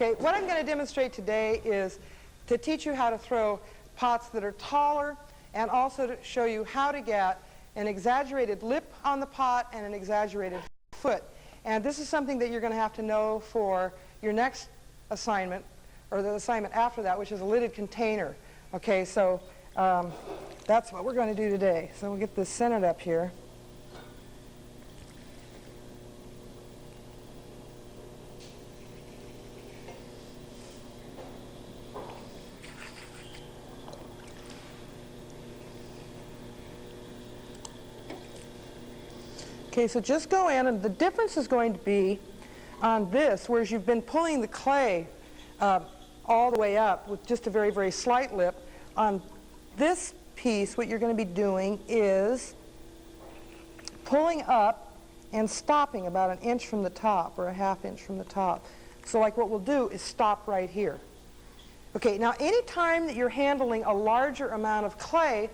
Okay, what I'm going to demonstrate today is to teach you how to throw pots that are taller, and also to show you how to get an exaggerated lip on the pot and an exaggerated foot. And this is something that you're going to have to know for your next assignment, or the assignment after that, which is a lidded container. Okay, so that's what we're going to do today. So we'll get this centered up here. Okay, so just go in, and the difference is going to be on this, whereas you've been pulling the clay all the way up with just a very, very slight lip. On this piece, what you're going to be doing is pulling up and stopping about 1 inch from the top, or a 1/2 inch from the top. So like what we'll do is stop right here. Okay, now any time that you're handling a larger amount of clay,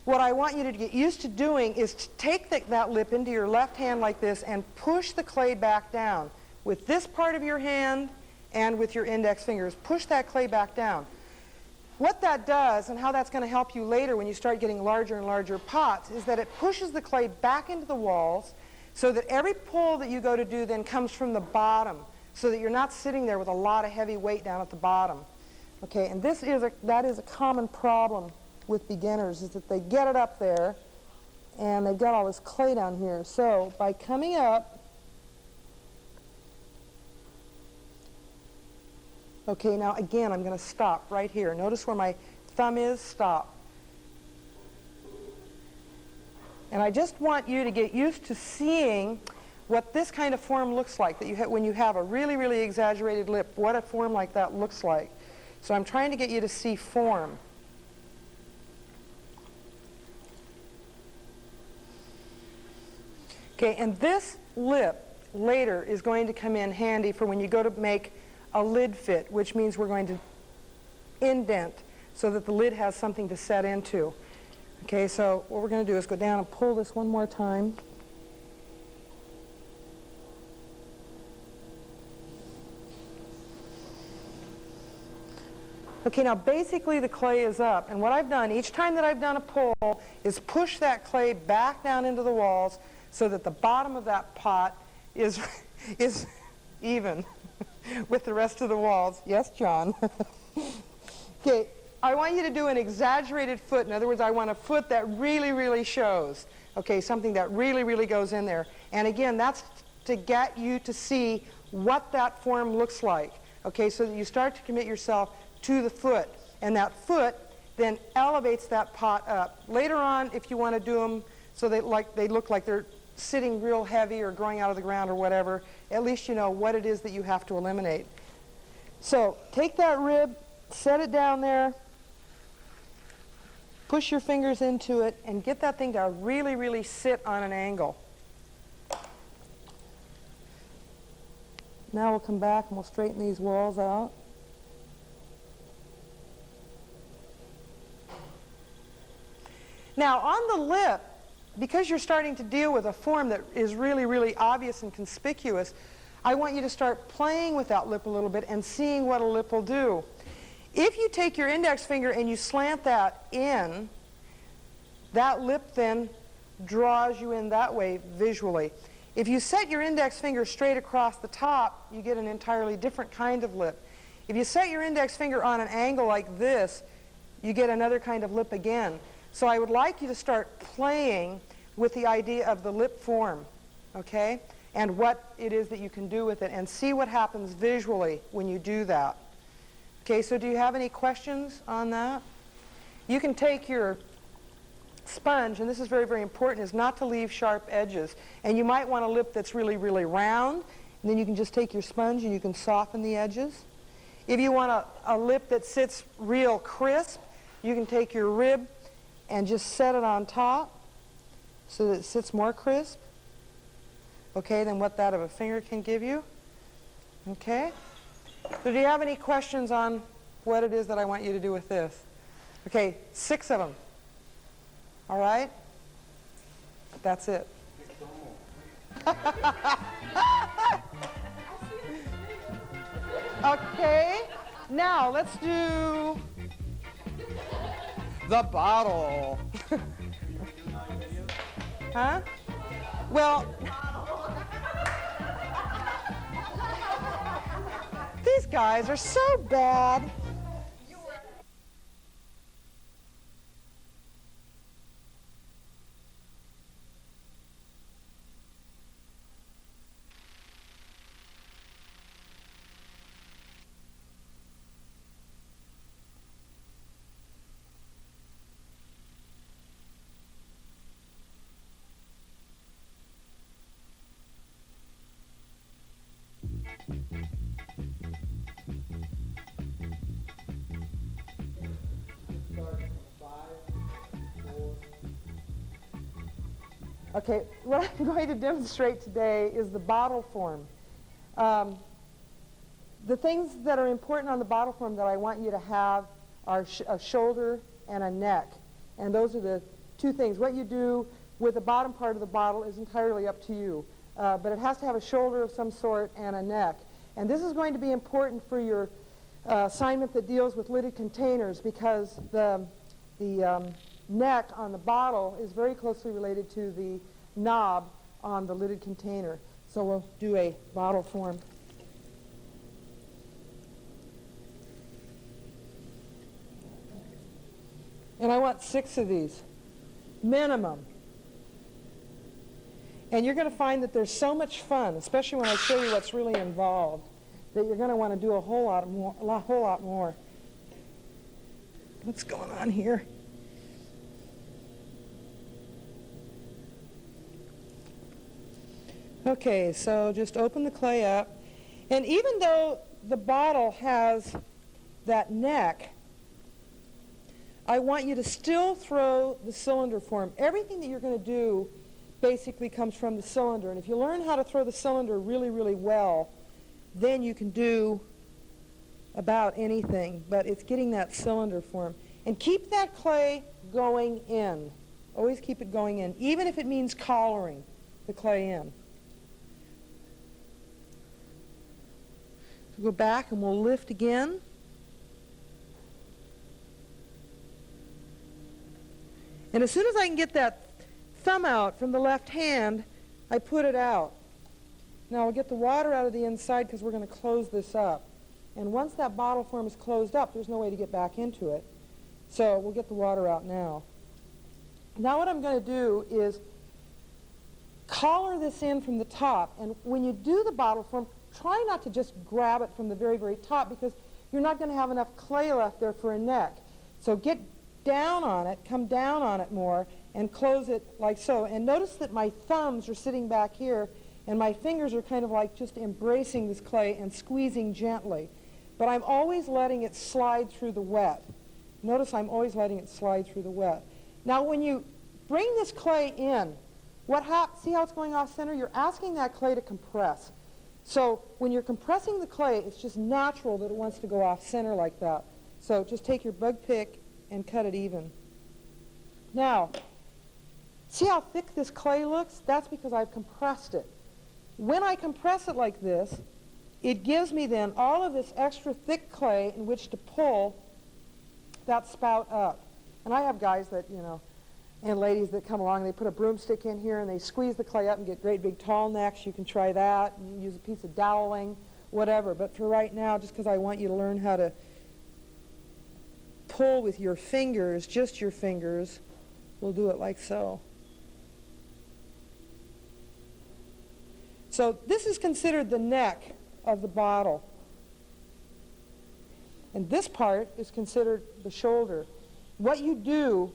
what I want you to get used to doing is to take that lip into your left hand like this and push the clay back down with this part of your hand and with your index fingers. Push that clay back down. What that does, and how that's going to help you later when you start getting larger and larger pots, is that it pushes the clay back into the walls so that every pull that you go to do then comes from the bottom, so that you're not sitting there with a lot of heavy weight down at the bottom. Okay, and that is a common problem with beginners, is that they get it up there and they've got all this clay down here. So by coming up, okay, now again I'm going to stop right here. Notice where my thumb is, stop. And I just want you to get used to seeing what this kind of form looks like, that when you have a really, really exaggerated lip, what a form like that looks like. So I'm trying to get you to see form. Okay, and this lip later is going to come in handy for when you go to make a lid fit, which means we're going to indent so that the lid has something to set into. Okay, so what we're going to do is go down and pull this one more time. Okay, now basically the clay is up, and what I've done each time that I've done a pull is push that clay back down into the walls so that the bottom of that pot is even with the rest of the walls. Yes, John? Okay, I want you to do an exaggerated foot. In other words, I want a foot that really, really shows. Okay, something that really, really goes in there. And again, that's to get you to see what that form looks like. Okay, so that you start to commit yourself to the foot. And that foot then elevates that pot up. Later on, if you want to do them so they look like they're sitting real heavy or growing out of the ground or whatever, at least you know what it is that you have to eliminate. So take that rib, set it down there, push your fingers into it, and get that thing to really, really sit on an angle. Now we'll come back and we'll straighten these walls out. Now on the lip, because you're starting to deal with a form that is really, really obvious and conspicuous, I want you to start playing with that lip a little bit and seeing what a lip will do. If you take your index finger and you slant that in, that lip then draws you in that way visually. If you set your index finger straight across the top, you get an entirely different kind of lip. If you set your index finger on an angle like this, you get another kind of lip again. So I would like you to start playing with the idea of the lip form, okay, and what it is that you can do with it, and see what happens visually when you do that. Okay, so do you have any questions on that? You can take your sponge, and this is very, very important, is not to leave sharp edges. And you might want a lip that's really, really round, and then you can just take your sponge and you can soften the edges. If you want a lip that sits real crisp, you can take your rib and just set it on top so that it sits more crisp, okay, than what that of a finger can give you. Okay? So do you have any questions on what it is that I want you to do with this? Okay, 6 of them. All right? That's it. Okay, now let's do the bottle. Huh? Well, these guys are so bad. Okay, what I'm going to demonstrate today is the bottle form. The things that are important on the bottle form that I want you to have are a shoulder and a neck. And those are the two things. What you do with the bottom part of the bottle is entirely up to you. But it has to have a shoulder of some sort and a neck. And this is going to be important for your assignment that deals with lidded containers, because the neck on the bottle is very closely related to the knob on the lidded container. So we'll do a bottle form. And I want 6 of these, minimum. And you're going to find that there's so much fun, especially when I show you what's really involved, that you're going to want to do a whole lot more. What's going on here? Okay, so just open the clay up. And even though the bottle has that neck, I want you to still throw the cylinder form. Everything that you're going to do basically comes from the cylinder. And if you learn how to throw the cylinder really, really well, then you can do about anything. But it's getting that cylinder form. And keep that clay going in. Always keep it going in, even if it means collaring the clay in. So go back and we'll lift again. And as soon as I can get that thumb out from the left hand, I put it out. Now I'll get the water out of the inside because we're going to close this up. And once that bottle form is closed up, there's no way to get back into it. So we'll get the water out now. Now what I'm going to do is collar this in from the top. And when you do the bottle form, try not to just grab it from the very, very top, because you're not going to have enough clay left there for a neck. So get down on it, come down on it more, and close it like so. And notice that my thumbs are sitting back here, and my fingers are kind of like just embracing this clay and squeezing gently. But I'm always letting it slide through the wet. Notice I'm always letting it slide through the wet. Now when you bring this clay in, what happens? See how it's going off center? You're asking that clay to compress. So when you're compressing the clay, it's just natural that it wants to go off center like that. So just take your bug pick and cut it even. Now, see how thick this clay looks? That's because I've compressed it. When I compress it like this, it gives me then all of this extra thick clay in which to pull that spout up. And I have guys that, and ladies that come along, and they put a broomstick in here and they squeeze the clay up and get great big tall necks. You can try that. You can use a piece of doweling, whatever. But for right now, just because I want you to learn how to pull with your fingers, just your fingers, we'll do it like so. So this is considered the neck of the bottle. And this part is considered the shoulder. What you do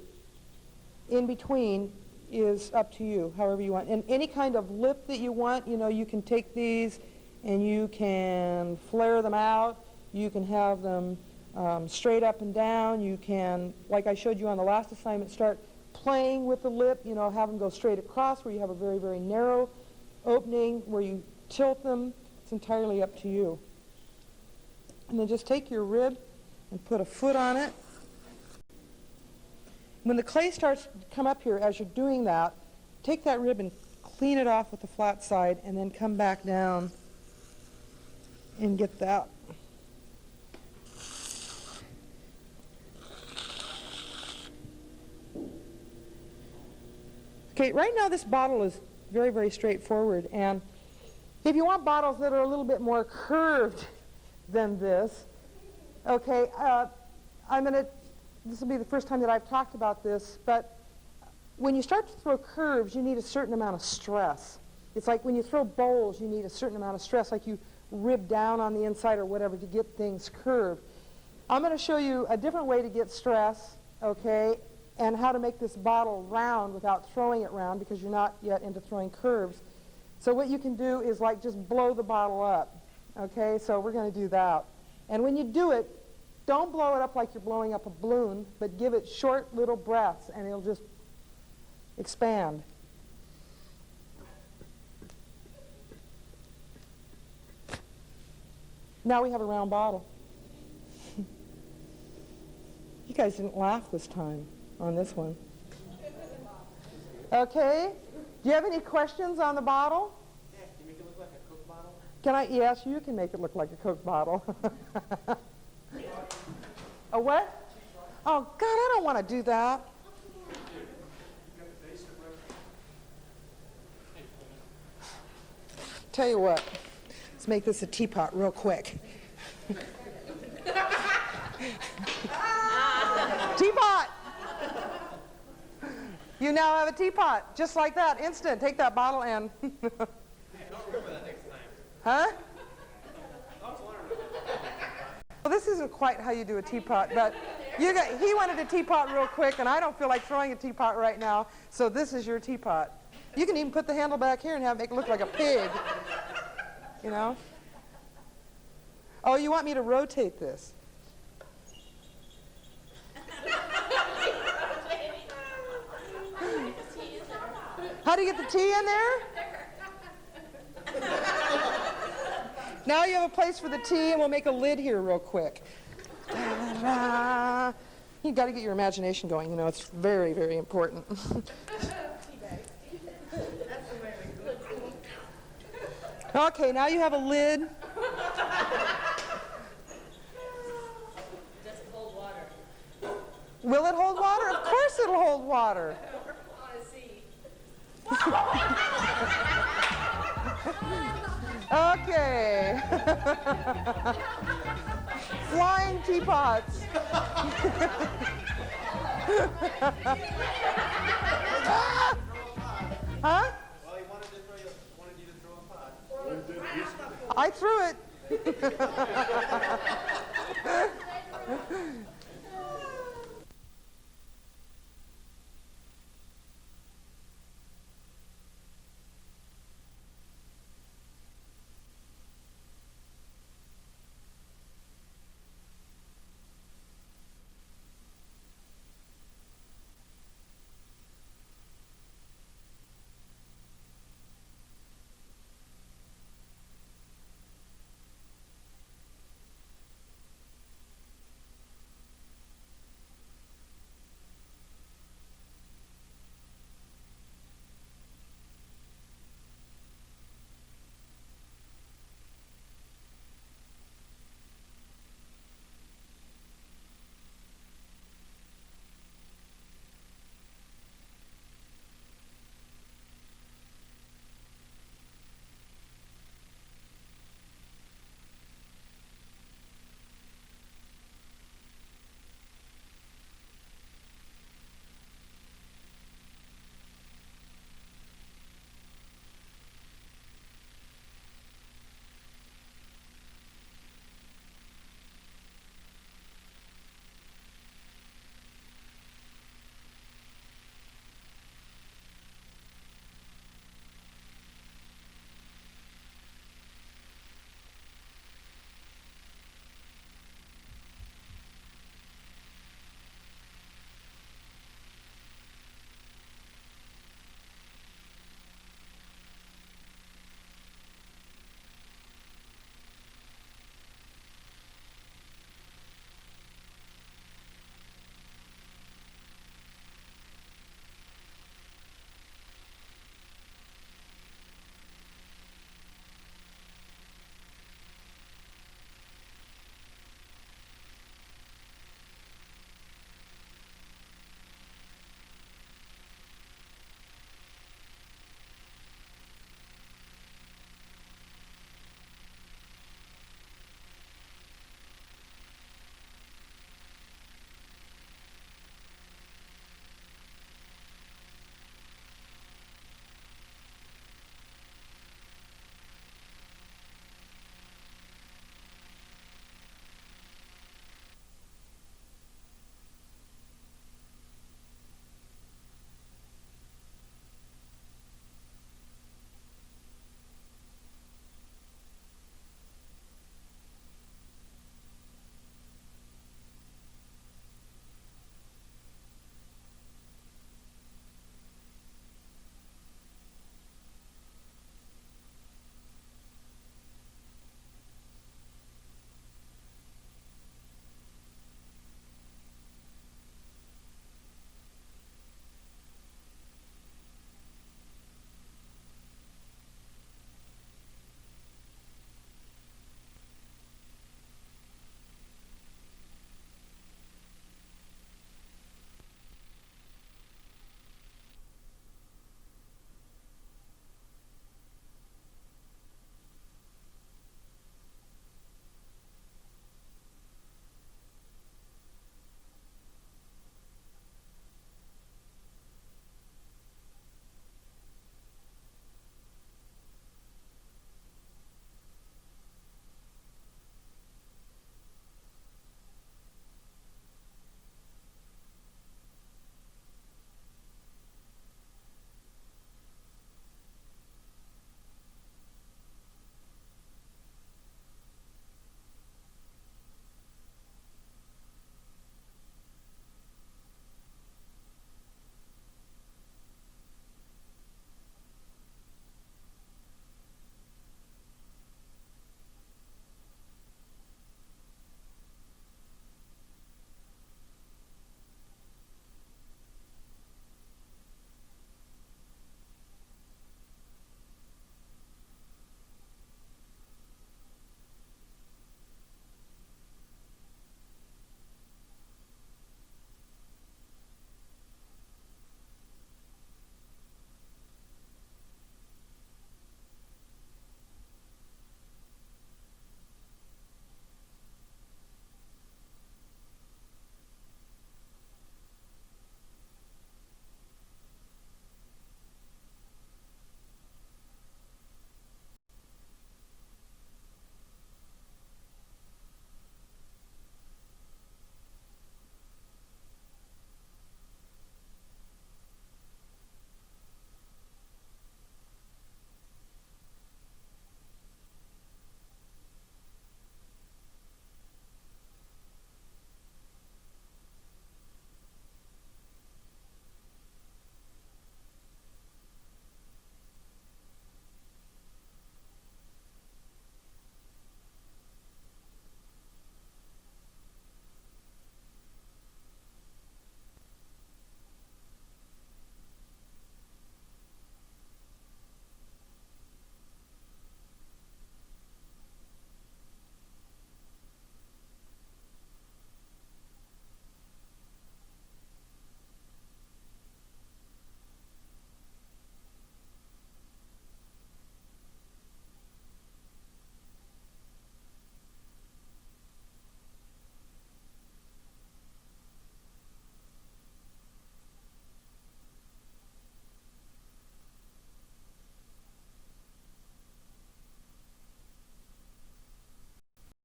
in between is up to you, however you want. And any kind of lip that you want, you can take these and you can flare them out. You can have them straight up and down. You can, like I showed you on the last assignment, start playing with the lip, have them go straight across where you have a very, very narrow opening where you tilt them. It's entirely up to you. And then just take your rib and put a foot on it. When the clay starts to come up here as you're doing that, take that rib and clean it off with the flat side, and then come back down and get that Okay, right now this bottle is very, very straightforward, and if you want bottles that are a little bit more curved than this, okay, this will be the first time that I've talked about this, but when you start to throw curves, you need a certain amount of stress. It's like when you throw bowls, you need a certain amount of stress, like you rib down on the inside or whatever to get things curved. I'm going to show you a different way to get stress, okay, and how to make this bottle round without throwing it round, because you're not yet into throwing curves. So what you can do is like just blow the bottle up, okay? So we're going to do that. And when you do it, don't blow it up like you're blowing up a balloon, but give it short little breaths, and it'll just expand. Now we have a round bottle. You guys didn't laugh this time on this one. Okay. Do you have any questions on the bottle? Yeah, can you make it look like a Coke bottle? Yes, you can make it look like a Coke bottle. A what? Oh, God, I don't want to do that. Tell you what, let's make this a teapot real quick. Teapot! You now have a teapot, just like that, instant. Take that bottle and... Don't remember that next time. Huh? I'll learn. Well, this isn't quite how you do a teapot, but he wanted a teapot real quick, and I don't feel like throwing a teapot right now, so this is your teapot. You can even put the handle back here and make it look like a pig, you know? Oh, you want me to rotate this? How do you get the tea in there? Now you have a place for the tea, and we'll make a lid here real quick. Da-da-da. You've got to get your imagination going. You know, it's very, very important. Okay, now you have a lid. Does it hold water? Will it hold water? Of course it'll hold water. I want to see. Okay. Flying teapots. Huh? Well, he wanted you to throw a pot. I threw it.